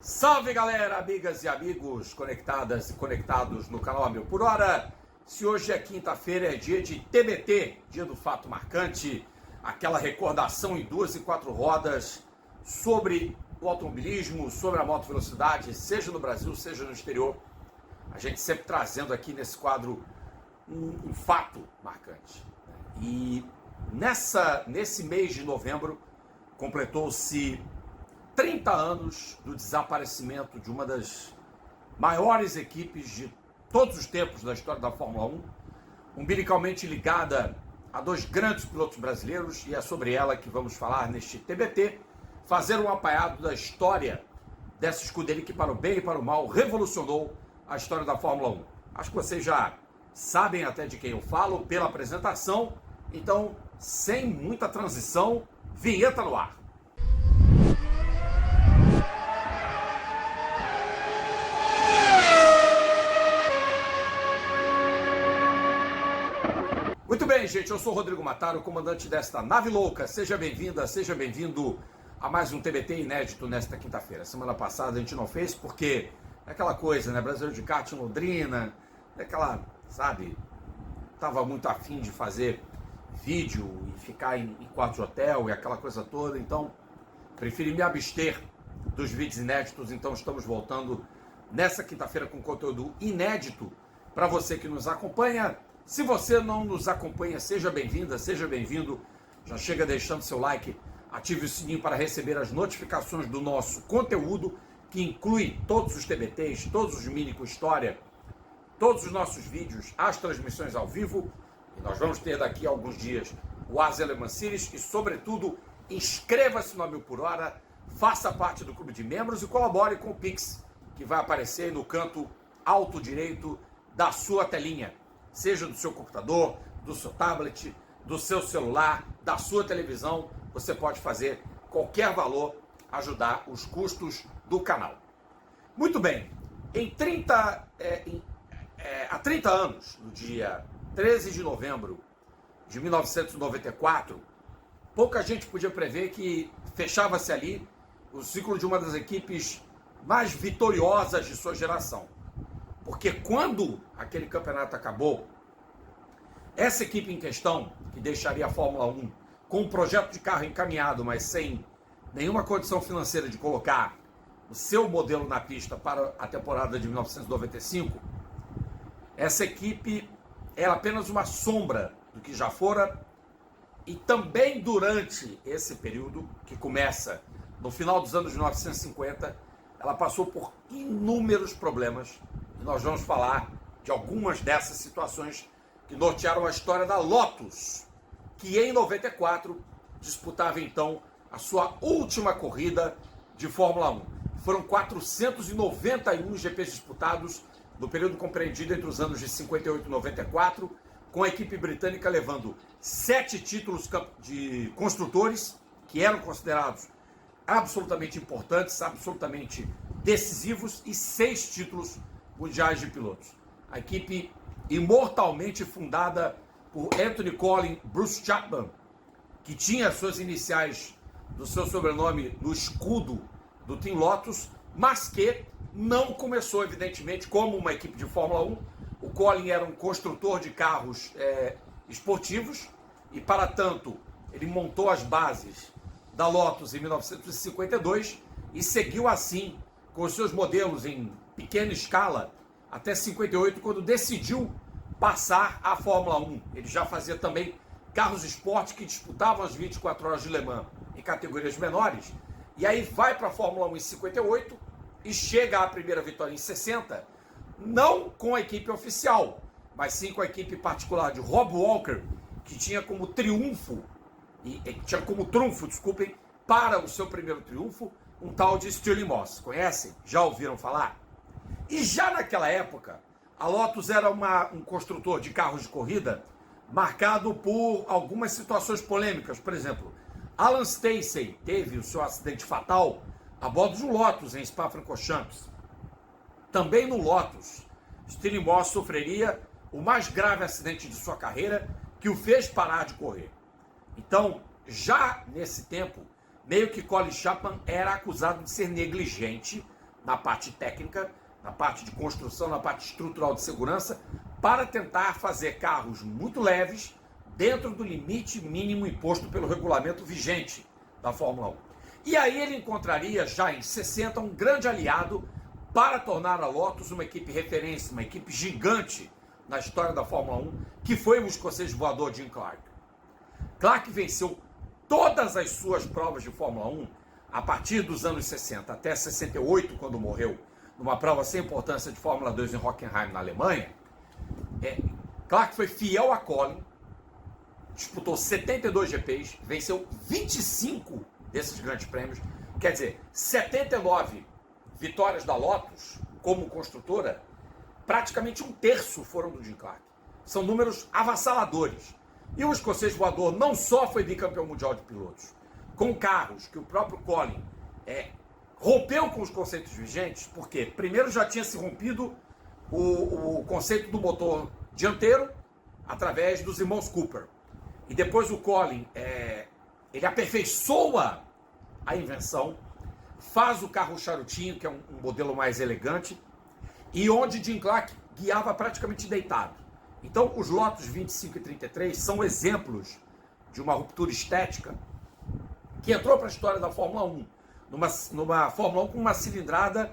Salve galera, amigas e amigos conectadas e conectados no canal A Mil por Hora. Se hoje é quinta-feira, é dia de TBT, dia do fato marcante, aquela recordação em 2 e 4 rodas sobre o automobilismo, sobre a moto velocidade, seja no Brasil, seja no exterior. A gente sempre trazendo aqui nesse quadro um fato marcante. E nesse mês de novembro completou-se 30 anos do desaparecimento de uma das maiores equipes de todos os tempos da história da Fórmula 1, umbilicalmente ligada a dois grandes pilotos brasileiros, e é sobre ela que vamos falar neste TBT, fazer um apanhado da história dessa escuderia que, para o bem e para o mal, revolucionou a história da Fórmula 1. Acho que vocês já sabem até de quem eu falo pela apresentação, então, sem muita transição, vinheta no ar. Muito bem, gente, eu sou o Rodrigo Mataro, comandante desta nave louca. Seja bem-vinda, seja bem-vindo a mais um TBT inédito nesta quinta-feira. Semana passada a gente não fez porque é aquela coisa, né? Brasileiro de kart em Londrina, aquela, sabe, tava muito afim de fazer vídeo e ficar em quarto de hotel e aquela coisa toda, então preferi me abster dos vídeos inéditos. Então estamos voltando nessa quinta-feira com conteúdo inédito para você que nos acompanha. Se você não nos acompanha, seja bem-vinda, seja bem-vindo. Já chega deixando seu like, ative o sininho para receber as notificações do nosso conteúdo, que inclui todos os TBTs, todos os mini com história, todos os nossos vídeos, as transmissões ao vivo. E nós vamos ter daqui a alguns dias o As Le Mans Series e, sobretudo, inscreva-se no A Mil por Hora, faça parte do clube de membros e colabore com o Pix, que vai aparecer no canto alto direito da sua telinha. Seja do seu computador, do seu tablet, do seu celular, da sua televisão, você pode fazer qualquer valor, ajudar os custos do canal. Muito bem, há 30 anos, no dia 13 de novembro de 1994, pouca gente podia prever que fechava-se ali o ciclo de uma das equipes mais vitoriosas de sua geração. Porque quando aquele campeonato acabou, essa equipe em questão, que deixaria a Fórmula 1 com um projeto de carro encaminhado, mas sem nenhuma condição financeira de colocar o seu modelo na pista para a temporada de 1995, essa equipe era apenas uma sombra do que já fora. E também durante esse período, que começa no final dos anos 1950, ela passou por inúmeros problemas. E nós vamos falar de algumas dessas situações que nortearam a história da Lotus, que em 94 disputava então a sua última corrida de Fórmula 1. Foram 491 GPs disputados no período compreendido entre os anos de 58 e 94, com a equipe britânica levando 7 títulos de construtores, que eram considerados absolutamente importantes, absolutamente decisivos, e 6 títulos mundiais de pilotos. A equipe imortalmente fundada por Anthony Collin Bruce Chapman, que tinha suas iniciais do seu sobrenome no escudo do Team Lotus, mas que não começou, evidentemente, como uma equipe de Fórmula 1. O Collin era um construtor de carros esportivos e, para tanto, ele montou as bases da Lotus em 1952 e seguiu assim com os seus modelos em pequena escala até 58, quando decidiu passar à Fórmula 1. Ele já fazia também carros esporte que disputavam as 24 horas de Le Mans em categorias menores, e aí vai para a Fórmula 1 em 58 e chega à primeira vitória em 60, não com a equipe oficial, mas sim com a equipe particular de Rob Walker, que tinha como trunfo, para o seu primeiro triunfo, um tal de Stirling Moss. Conhecem? Já ouviram falar? E já naquela época, a Lotus era um construtor de carros de corrida marcado por algumas situações polêmicas. Por exemplo, Alan Stacey teve o seu acidente fatal a bordo de um Lotus em Spa-Francorchamps. Também no Lotus, Stirling Moss sofreria o mais grave acidente de sua carreira, que o fez parar de correr. Então, já nesse tempo, meio que Colin Chapman era acusado de ser negligente na parte técnica, na parte de construção, na parte estrutural de segurança, para tentar fazer carros muito leves dentro do limite mínimo imposto pelo regulamento vigente da Fórmula 1. E aí ele encontraria já em 60 um grande aliado para tornar a Lotus uma equipe referência, uma equipe gigante na história da Fórmula 1, que foi o escocês voador Jim Clark. Clark venceu todas as suas provas de Fórmula 1 a partir dos anos 60 até 68, quando morreu numa prova sem importância de Fórmula 2 em Hockenheim, na Alemanha. Clark foi fiel a Colin, disputou 72 GPs, venceu 25 desses grandes prêmios, quer dizer, 79 vitórias da Lotus como construtora, praticamente um terço foram do Jim Clark. São números avassaladores. E o escocês voador não só foi bicampeão mundial de pilotos, com carros que o próprio Colin rompeu com os conceitos vigentes, porque primeiro já tinha se rompido o conceito do motor dianteiro através dos irmãos Cooper. E depois o Colin, ele aperfeiçoa a invenção, faz o carro charutinho, que é um modelo mais elegante, e onde Jim Clark guiava praticamente deitado. Então os Lotus 25 e 33 são exemplos de uma ruptura estética que entrou para a história da Fórmula 1, numa Fórmula 1 com uma cilindrada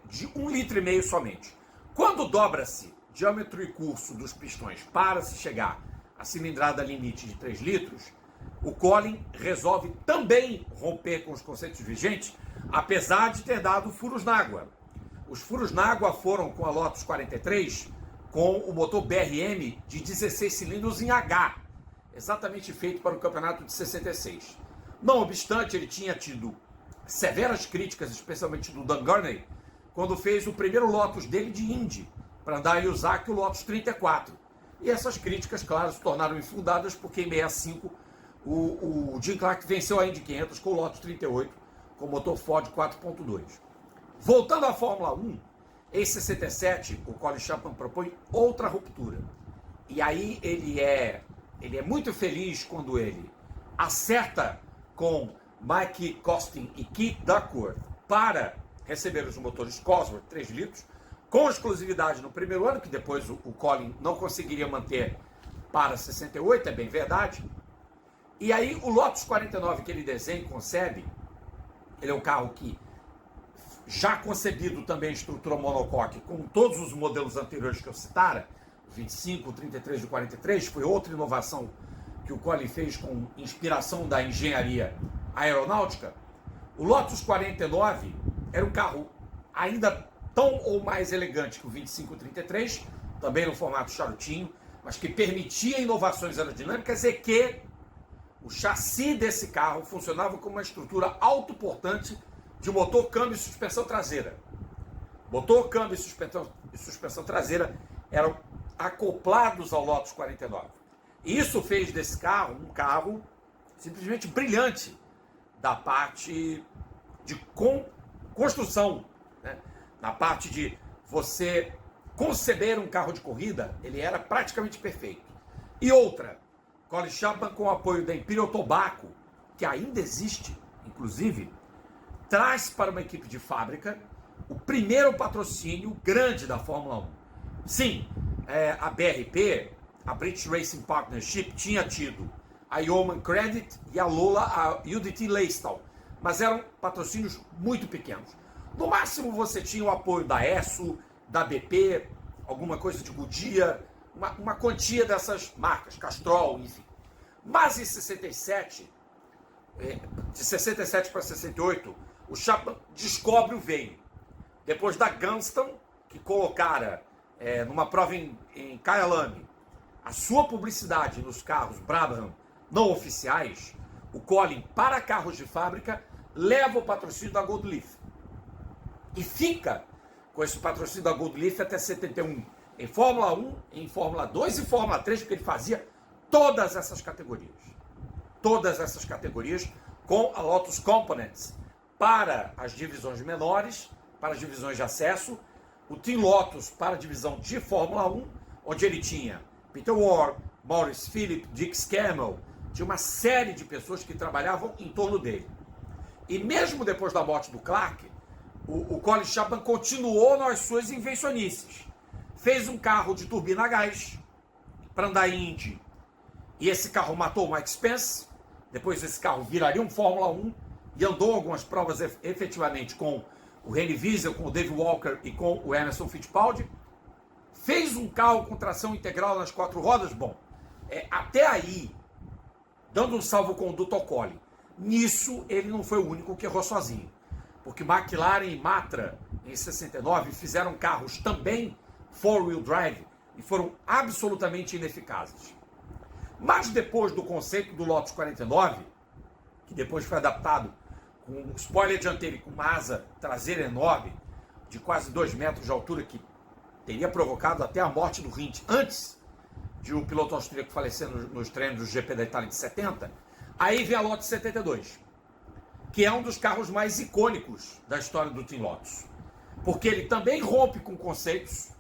de 1,5 litro somente. Quando dobra-se diâmetro e curso dos pistões para se chegar à cilindrada limite de 3 litros, o Colin resolve também romper com os conceitos vigentes, apesar de ter dado furos na água. Os furos na água foram com a Lotus 43, com o motor BRM de 16 cilindros em H, exatamente feito para o campeonato de 66. Não obstante, ele tinha tido severas críticas, especialmente do Dan Gurney, quando fez o primeiro Lotus dele de Indy, para andar em Ozaki, o Lotus 34. E essas críticas, claro, se tornaram infundadas, porque em 65 o Jim Clark venceu a Indy 500 com o Lotus 38, com o motor Ford 4.2. Voltando à Fórmula 1, em 67, o Colin Chapman propõe outra ruptura. E aí ele é muito feliz quando ele acerta com Mike Costin e Keith Duckworth para receber os motores Cosworth 3 litros, com exclusividade no primeiro ano, que depois o Colin não conseguiria manter para 68, é bem verdade. E aí o Lotus 49 que ele desenha e concebe, ele é um carro que já concebido também em estrutura monocoque, com todos os modelos anteriores que eu citara, o 25, o 33 e o 43, foi outra inovação que o Colin fez com inspiração da engenharia aeronáutica. O Lotus 49 era um carro ainda tão ou mais elegante que o 25 e 33, também no formato charutinho, mas que permitia inovações aerodinâmicas e que o chassi desse carro funcionava como uma estrutura autoportante de motor, câmbio e suspensão traseira. Motor, câmbio e suspensão traseira eram acoplados ao Lotus 49. E isso fez desse carro um carro simplesmente brilhante da parte de construção, né? Na parte de você conceber um carro de corrida, ele era praticamente perfeito. E outra, Colin Chapman, com o apoio da Imperial Tobacco, que ainda existe, inclusive, traz para uma equipe de fábrica o primeiro patrocínio grande da Fórmula 1. Sim, a BRP, a British Racing Partnership, tinha tido a Yeoman Credit e a Lola, a UDT Laystall, mas eram patrocínios muito pequenos. No máximo você tinha o apoio da ESSO, da BP, alguma coisa de Goodyear, uma quantia dessas marcas, Castrol, enfim. Mas em 67, de 67 para 68, o Chapman descobre o veio. Depois da Gunston, que colocara numa prova em Kyalami a sua publicidade nos carros Brabham não oficiais, o Colin, para carros de fábrica, leva o patrocínio da Gold Leaf. E fica com esse patrocínio da Gold Leaf até 71, em Fórmula 1, em Fórmula 2 e Fórmula 3, porque ele fazia todas essas categorias. Todas essas categorias com a Lotus Components para as divisões menores, para as divisões de acesso, o Team Lotus para a divisão de Fórmula 1, onde ele tinha Peter Ward, Maurice Philip, Dick Scammell, tinha uma série de pessoas que trabalhavam em torno dele. E mesmo depois da morte do Clark, o Colin Chapman continuou nas suas invencionices. Fez um carro de turbina a gás para andar em Indy. E esse carro matou o Mike Spence. Depois esse carro viraria um Fórmula 1 e andou algumas provas efetivamente com o Rennie Wiesel, com o Dave Walker e com o Emerson Fittipaldi. Fez um carro com tração integral nas 4 rodas. Bom, até aí, dando um salvo-conduto ao Colin. Nisso, ele não foi o único que errou sozinho. Porque McLaren e Matra, em 69, fizeram carros também four-wheel drive e foram absolutamente ineficazes. Mas depois do conceito do Lotus 49, que depois foi adaptado com um spoiler dianteiro e com uma asa traseira enorme, de quase 2 metros de altura, que teria provocado até a morte do Rindt antes de o piloto austríaco falecer nos treinos do GP da Itália de 70, aí vem a Lotus 72, que é um dos carros mais icônicos da história do Team Lotus. Porque ele também rompe com conceitos,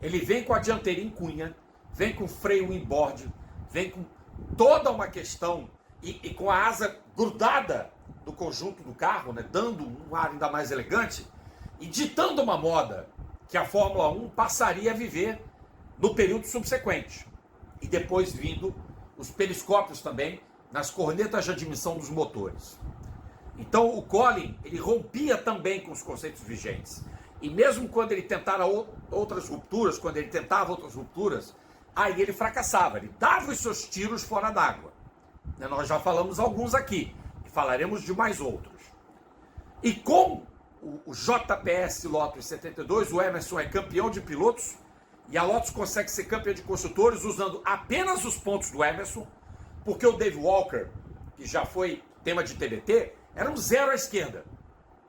ele vem com a dianteira em cunha, vem com freio inboard, vem com toda uma questão e com a asa grudada no conjunto do carro, né, dando um ar ainda mais elegante e ditando uma moda que a Fórmula 1 passaria a viver no período subsequente. E depois vindo os periscópios também nas cornetas de admissão dos motores. Então o Colin, ele rompia também com os conceitos vigentes. E mesmo quando ele tentava outras rupturas, aí ele fracassava, ele dava os seus tiros fora d'água. Nós já falamos alguns aqui, e falaremos de mais outros. E com o JPS Lotus 72, o Emerson é campeão de pilotos, e a Lotus consegue ser campeã de construtores usando apenas os pontos do Emerson, porque o Dave Walker, que já foi tema de TBT, era um 0 à esquerda.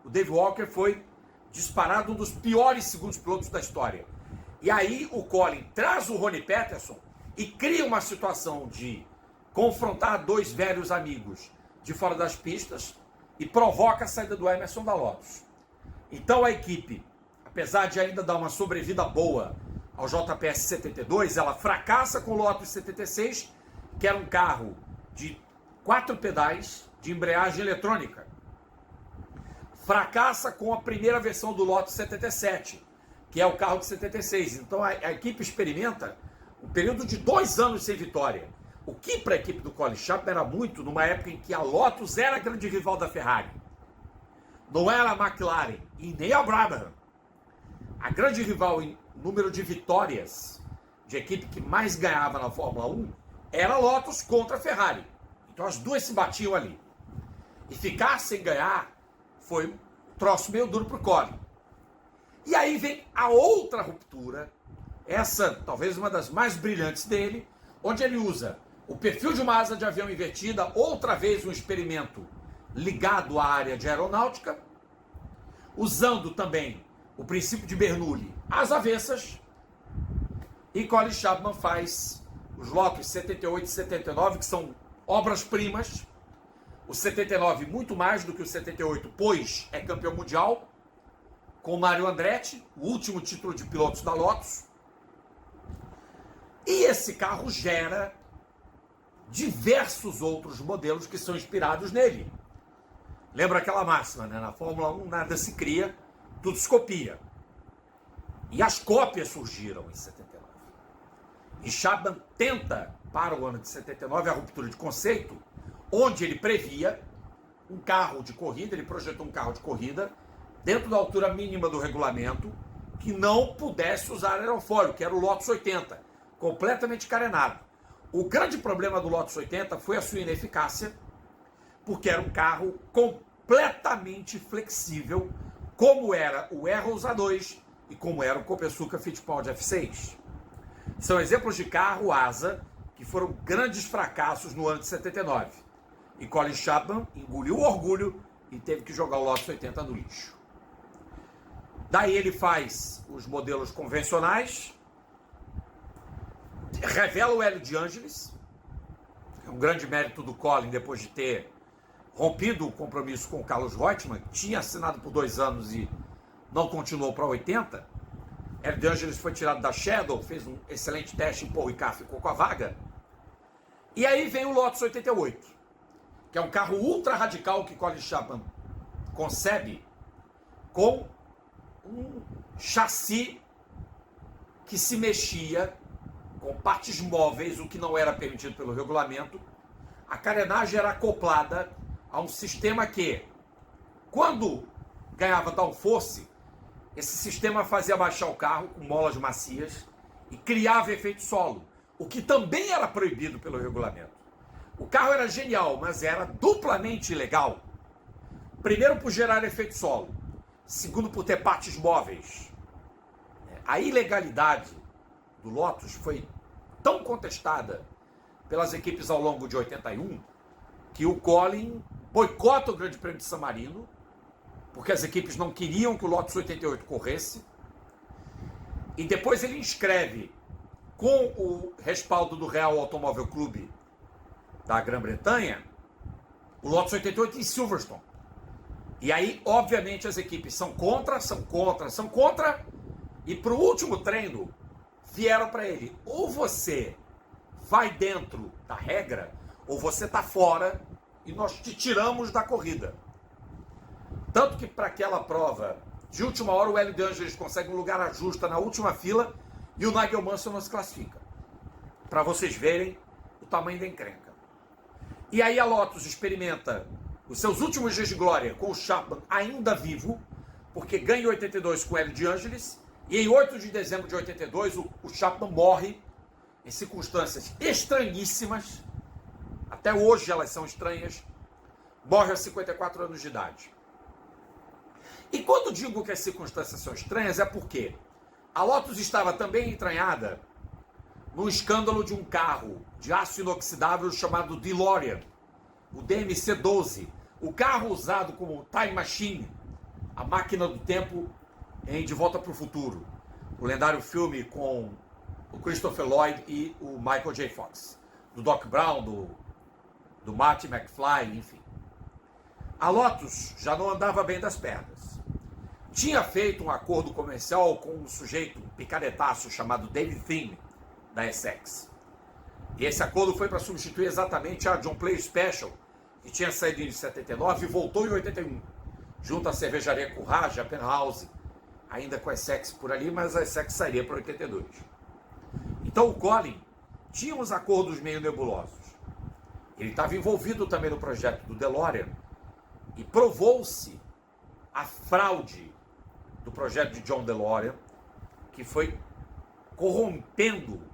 O Dave Walker foi disparado um dos piores segundos pilotos da história. E aí o Colin traz o Ronnie Peterson e cria uma situação de confrontar 2 velhos amigos de fora das pistas e provoca a saída do Emerson da Lotus. Então a equipe, apesar de ainda dar uma sobrevida boa ao JPS 72, ela fracassa com o Lotus 76, que era um carro de 4 pedais de embreagem eletrônica. Fracassa com a primeira versão do Lotus 77, que é o carro de 76. Então a equipe experimenta um período de 2 anos sem vitória. O que para a equipe do Colin Chapman era muito numa época em que a Lotus era a grande rival da Ferrari. Não era a McLaren e nem a Brabham. A grande rival em número de vitórias de equipe que mais ganhava na Fórmula 1 era a Lotus contra a Ferrari. Então as duas se batiam ali. E ficar sem ganhar foi um troço meio duro para o Colin. E aí vem a outra ruptura, essa talvez uma das mais brilhantes dele, onde ele usa o perfil de uma asa de avião invertida, outra vez um experimento ligado à área de aeronáutica, usando também o princípio de Bernoulli às avessas, e Colin Chapman faz os Lotus 78 e 79, que são obras-primas. O 79 muito mais do que o 78, pois é campeão mundial, com o Mario Andretti, o último título de pilotos da Lotus. E esse carro gera diversos outros modelos que são inspirados nele. Lembra aquela máxima, né? Na Fórmula 1 nada se cria, tudo se copia. E as cópias surgiram em 79. E Chapman tenta, para o ano de 79, a ruptura de conceito, onde ele previa um carro de corrida, ele projetou um carro de corrida dentro da altura mínima do regulamento, que não pudesse usar aerofólio, que era o Lotus 80, completamente carenado. O grande problema do Lotus 80 foi a sua ineficácia, porque era um carro completamente flexível, como era o Arrows A2 e como era o Copesuca Fittipaldi F6. São exemplos de carro asa que foram grandes fracassos no ano de 79. E Colin Chapman engoliu o orgulho e teve que jogar o Lotus 80 no lixo. Daí ele faz os modelos convencionais, revela o Hélio de Angelis, é um grande mérito do Colin depois de ter rompido o compromisso com o Carlos Reutemann, que tinha assinado por 2 anos e não continuou para 80. Hélio de Angelis foi tirado da Shadow, fez um excelente teste em Paul Ricard, ficou com a vaga. E aí vem o Lotus 88, que é um carro ultra radical que Colin Chapman concebe com um chassi que se mexia com partes móveis, o que não era permitido pelo regulamento. A carenagem era acoplada a um sistema que, quando ganhava downforce, esse sistema fazia baixar o carro com molas macias e criava efeito solo, o que também era proibido pelo regulamento. O carro era genial, mas era duplamente ilegal. Primeiro, por gerar efeito solo. Segundo, por ter partes móveis. A ilegalidade do Lotus foi tão contestada pelas equipes ao longo de 81 que o Colin boicota o Grande Prêmio de San Marino, porque as equipes não queriam que o Lotus 88 corresse, e depois ele inscreve, com o respaldo do Real Automóvel Clube da Grã-Bretanha, o Lotus 88 em Silverstone. E aí, obviamente, as equipes são contra, e para o último treino, vieram para ele: ou você vai dentro da regra, ou você está fora e nós te tiramos da corrida. Tanto que para aquela prova, de última hora, o Hélio de Angelis consegue um lugar à justa na última fila e o Nigel Mansell não se classifica. Para vocês verem o tamanho da encrenca. E aí a Lotus experimenta os seus últimos dias de glória com o Chapman ainda vivo, porque ganha em 82 com o Hélio de Angelis, e em 8 de dezembro de 82 o Chapman morre em circunstâncias estranhíssimas, até hoje elas são estranhas, morre aos 54 anos de idade. E quando digo que as circunstâncias são estranhas, é porque a Lotus estava também entranhada no escândalo de um carro de aço inoxidável chamado DeLorean, o DMC-12, o carro usado como Time Machine, a máquina do tempo em De Volta para o Futuro, o lendário filme com o Christopher Lloyd e o Michael J. Fox, do Doc Brown, do Marty McFly, enfim. A Lotus já não andava bem das pernas. Tinha feito um acordo comercial com um sujeito, um picaretaço chamado David Thiem, da Essex. E esse acordo foi para substituir exatamente a John Player Special, que tinha saído em 79 e voltou em 81, junto à cervejaria Courage, a Penthouse, ainda com a Essex por ali, mas a Essex sairia para 82. Então o Colin tinha uns acordos meio nebulosos. Ele estava envolvido também no projeto do DeLorean e provou-se a fraude do projeto de John DeLorean, que foi corroendo,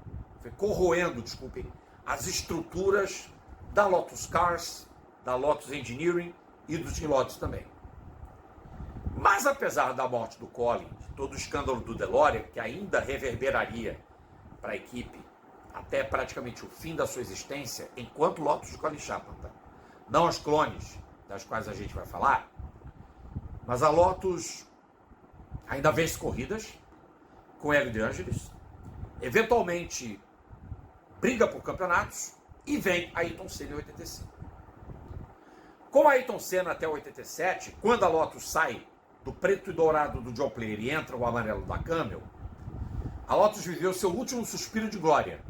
as estruturas da Lotus Cars, da Lotus Engineering e do Team Lotus também. Mas apesar da morte do Colin, de todo o escândalo do DeLorean, que ainda reverberaria para a equipe até praticamente o fim da sua existência, enquanto Lotus de Colin Chapman, tá? Não as clones, das quais a gente vai falar, mas a Lotus ainda vence corridas com Hélio de Angelis, eventualmente briga por campeonatos e vem a Ayrton Senna em 85. Com a Ayrton Senna até 87, quando a Lotus sai do preto e dourado do John Player e entra o amarelo da Camel, a Lotus viveu seu último suspiro de glória,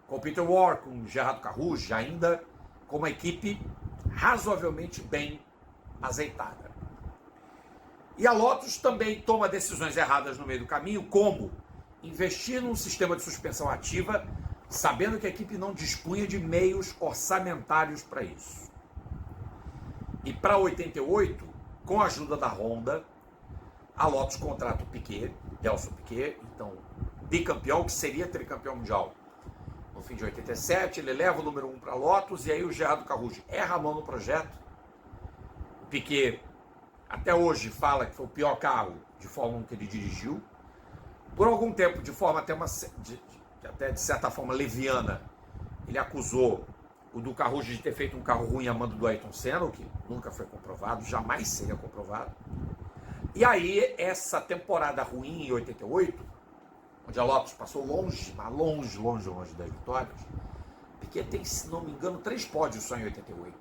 com Peter Warr, com Gerardo Caruso, ainda com uma equipe razoavelmente bem azeitada. E a Lotus também toma decisões erradas no meio do caminho, como investir num sistema de suspensão ativa, sabendo que a equipe não dispunha de meios orçamentários para isso. E para 88, com a ajuda da Honda, a Lotus contrata o Piquet, Nelson Piquet, então bicampeão, que seria tricampeão mundial. No fim de 87, ele leva o número 1 para a Lotus, e aí o Gerardo Caruso erra a mão no projeto. O Piquet até hoje fala que foi o pior carro de Fórmula 1 que ele dirigiu. Por algum tempo, de forma até de certa forma leviana, ele acusou o do Caruso de ter feito um carro ruim a mando do Ayrton Senna, o que nunca foi comprovado, jamais seria comprovado. E aí, essa temporada ruim em 88, onde a Lotus passou longe, mas longe das vitórias, porque tem, se não me engano, 3 pódios só em 88.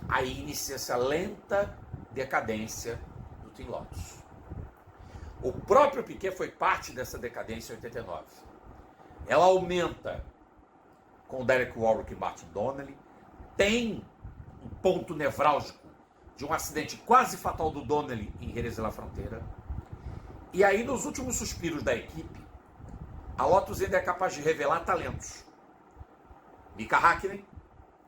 Aí inicia-se a lenta decadência do Team Lotus. O próprio Piquet foi parte dessa decadência em 89. Ela aumenta com Derek Warwick e Martin Donnelly, tem um ponto nevrálgico de um acidente quase fatal do Donnelly em Jerez de la Frontera. E aí, nos últimos suspiros da equipe, a Lotus ainda é capaz de revelar talentos. Mika Häkkinen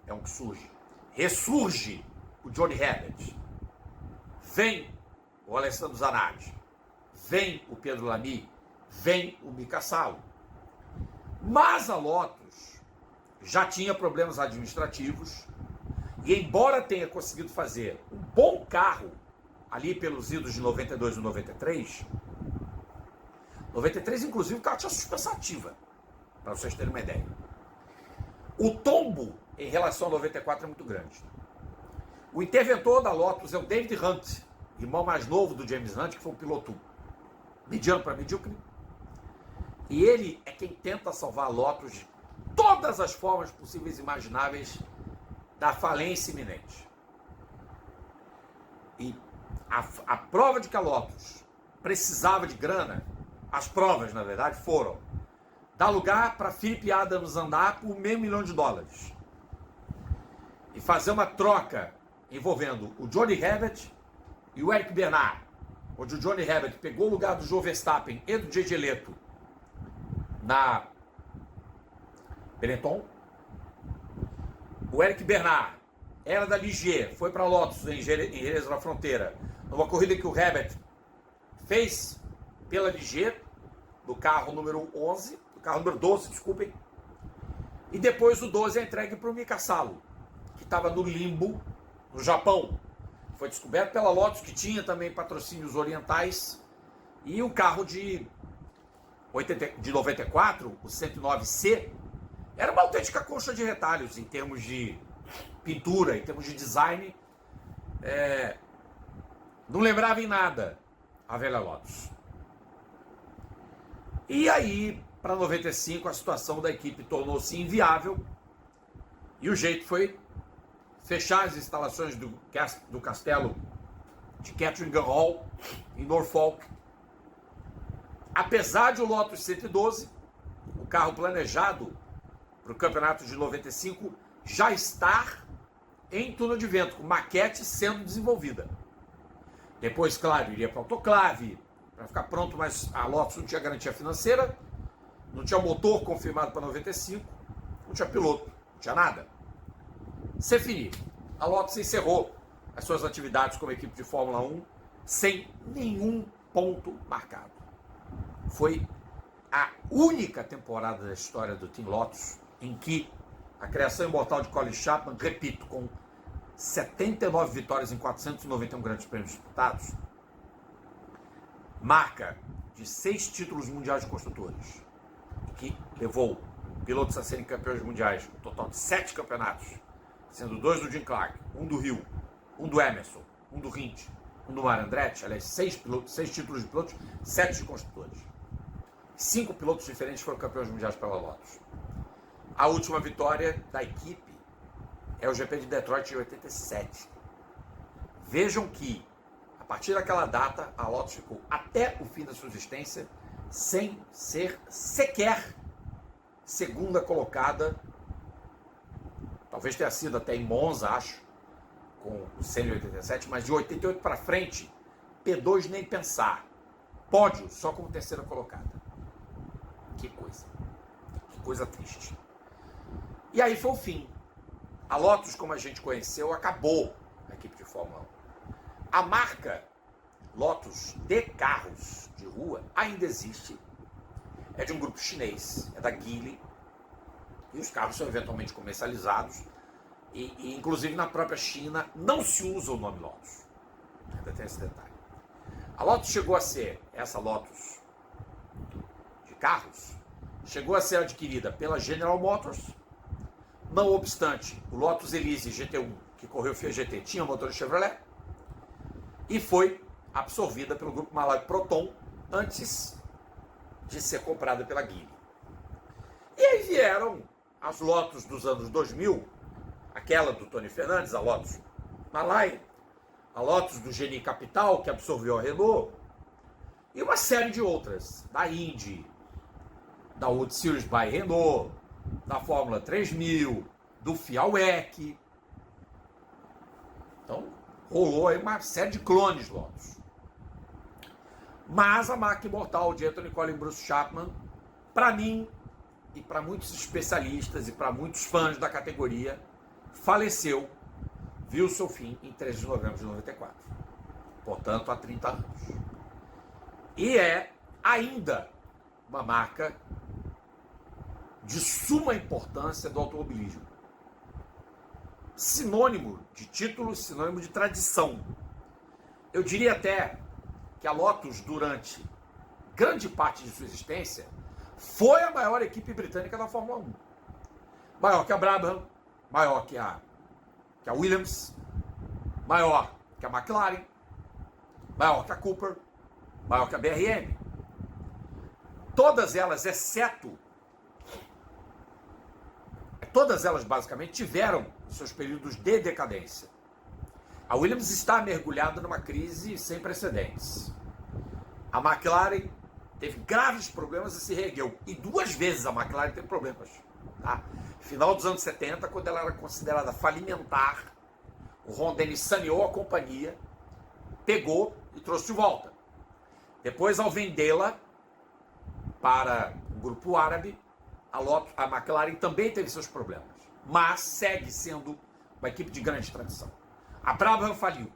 é um que surge. Ressurge o Johnny Herbert. Vem o Alessandro Zanardi. Vem o Pedro Lamy. Vem o Mika Salo. Mas a Lotus já tinha problemas administrativos e, embora tenha conseguido fazer um bom carro ali pelos idos de 92 e 93, 93 inclusive o carro tinha suspensão ativa, para vocês terem uma ideia. O tombo em relação a 94 é muito grande. O interventor da Lotus é o David Hunt, irmão mais novo do James Hunt, que foi um piloto mediano para medíocre. E ele é quem tenta salvar a Lotus de todas as formas possíveis e imagináveis da falência iminente. E a prova de que a Lotus precisava de grana, as provas, na verdade, foram dar lugar para Philip Adams andar por $500 mil e fazer uma troca envolvendo o Johnny Herbert e o Eric Bernard, onde o Johnny Herbert pegou o lugar do Joe Verstappen e do J.J. Leto na Benetton. O Eric Bernard era da Ligier, foi para Lotus em Jerez da Fronteira, numa corrida que o Herbert fez pela Ligier, do carro número 11, do carro número 12, desculpem. E depois o 12 é entregue para o Mika Salo, que estava no limbo, no Japão. Foi descoberto pela Lotus, que tinha também patrocínios orientais. E o carro de 94, o 109C, era uma autêntica coxa de retalhos em termos de pintura, em termos de design. Não lembrava em nada a velha Lotus. E aí, para 95, a situação da equipe tornou-se inviável e o jeito foi fechar as instalações do castelo de Ketteringham Hall, em Norfolk. Apesar de o Lotus 112, o carro planejado para o campeonato de 95, já estar em túnel de vento, com maquete sendo desenvolvida. Depois, claro, iria para o autoclave, para ficar pronto, mas a Lotus não tinha garantia financeira, não tinha motor confirmado para 95, não tinha piloto, não tinha nada. C'est fini. A Lotus encerrou as suas atividades como equipe de Fórmula 1 sem nenhum ponto marcado. Foi a única temporada da história do Team Lotus em que a criação imortal de Colin Chapman, repito, com 79 vitórias em 491 grandes prêmios disputados, marca de 6 títulos mundiais de construtores, que levou pilotos a serem campeões mundiais, um total de 7 campeonatos, sendo 2 do Jim Clark, 1 do Hill, 1 do Emerson, 1 do Hint, 1 do Mario Andretti, aliás, 6 títulos de pilotos, 7 de construtores. 5 pilotos diferentes foram campeões mundiais pela Lotus. A última vitória da equipe é o GP de Detroit de 87. Vejam que, a partir daquela data, a Lotus ficou até o fim da sua existência sem ser sequer segunda colocada. Talvez tenha sido até em Monza, acho, com o Senna 87, mas de 88 para frente, P2 nem pensar. Pódio só como terceira colocada. Que coisa triste. E aí foi o fim. A Lotus, como a gente conheceu, acabou a equipe de Fórmula 1. A marca Lotus de carros de rua ainda existe. É de um grupo chinês, é da Geely. E os carros são eventualmente comercializados. E inclusive na própria China não se usa o nome Lotus. Ainda tem esse detalhe. A Lotus chegou a ser, essa Lotus de carros, chegou a ser adquirida pela General Motors. Não obstante, o Lotus Elise GT1, que correu Fiat GT, tinha motor Chevrolet, e foi absorvida pelo grupo Malawi Proton antes de ser comprada pela Geely. E aí vieram as Lotus dos anos 2000, aquela do Tony Fernandes, a Lotus Malawi, a Lotus do Genie Capital, que absorveu a Renault, e uma série de outras, da Indy, da World Series by Renault, da Fórmula 3000, do FIA WEC. Então, rolou aí uma série de clones Lotus. Mas a marca imortal de Anthony Colin Bruce Chapman, para mim, e para muitos especialistas e para muitos fãs da categoria, faleceu, viu seu fim em 13 de novembro de 94. Portanto, há 30 anos. E é ainda uma marca de suma importância do automobilismo. Sinônimo de título, sinônimo de tradição. Eu diria até que a Lotus, durante grande parte de sua existência, foi a maior equipe britânica da Fórmula 1. Maior que a Brabham, maior que a Williams, maior que a McLaren, maior que a Cooper, maior que a BRM. Todas elas, todas elas basicamente tiveram seus períodos de decadência. A Williams está mergulhada numa crise sem precedentes. A McLaren teve graves problemas e se reergueu. E 2 vezes a McLaren teve problemas. Tá? Final dos anos 70, quando ela era considerada falimentar, o Ron Dennis saneou a companhia, pegou e trouxe de volta. Depois, ao vendê-la para o grupo árabe, a McLaren também teve seus problemas. Mas segue sendo uma equipe de grande tradição. A Brabham faliu,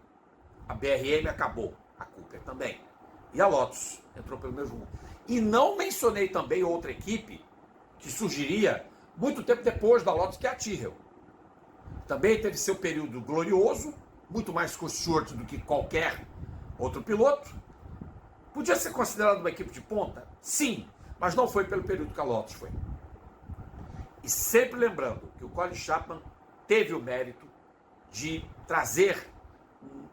a BRM acabou, a Cooper também. E a Lotus entrou pelo mesmo rumo. E não mencionei também outra equipe que surgiria muito tempo depois da Lotus, que é a Tyrrell. Também teve seu período glorioso, muito mais com Stewart do que qualquer outro piloto. Podia ser considerado uma equipe de ponta? Sim, mas não foi pelo período que a Lotus foi. E sempre lembrando que o Colin Chapman teve o mérito de trazer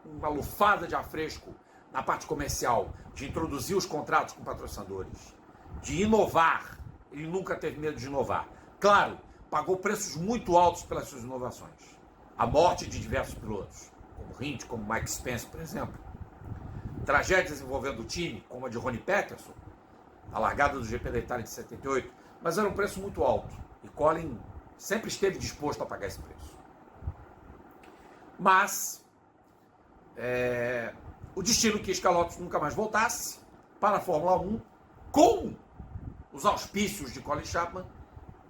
uma lufada de ar fresco na parte comercial, de introduzir os contratos com patrocinadores, de inovar. Ele nunca teve medo de inovar. Claro, pagou preços muito altos pelas suas inovações. A morte de diversos pilotos, como Hind, como Mike Spence, por exemplo. Tragédias envolvendo o time, como a de Ronnie Peterson, a largada do GP da Itália de 78, mas era um preço muito alto. E Colin sempre esteve disposto a pagar esse preço. Mas o destino quis que a Lotus nunca mais voltasse para a Fórmula 1 com os auspícios de Colin Chapman,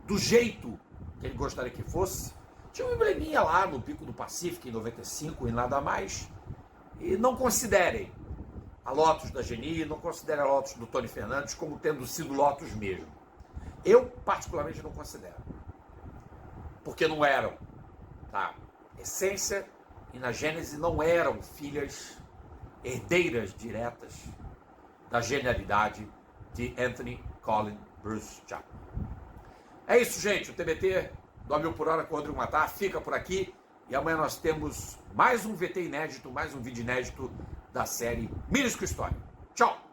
do jeito que ele gostaria que fosse. Tinha um embleminha lá no Pico do Pacífico em 95 e nada mais. E não considerem a Lotus da Genie, não considerem a Lotus do Tony Fernandes como tendo sido Lotus mesmo. Eu, particularmente, não considero. Porque não eram, tá? Essência e na Gênese não eram filhas herdeiras diretas da genialidade de Anthony Colin Bruce Chapman. É isso, gente. O TBT do A Mil por Hora com o Rodrigo Matar fica por aqui. E amanhã nós temos mais um VT inédito, mais um vídeo inédito da série Minuscula História. Tchau!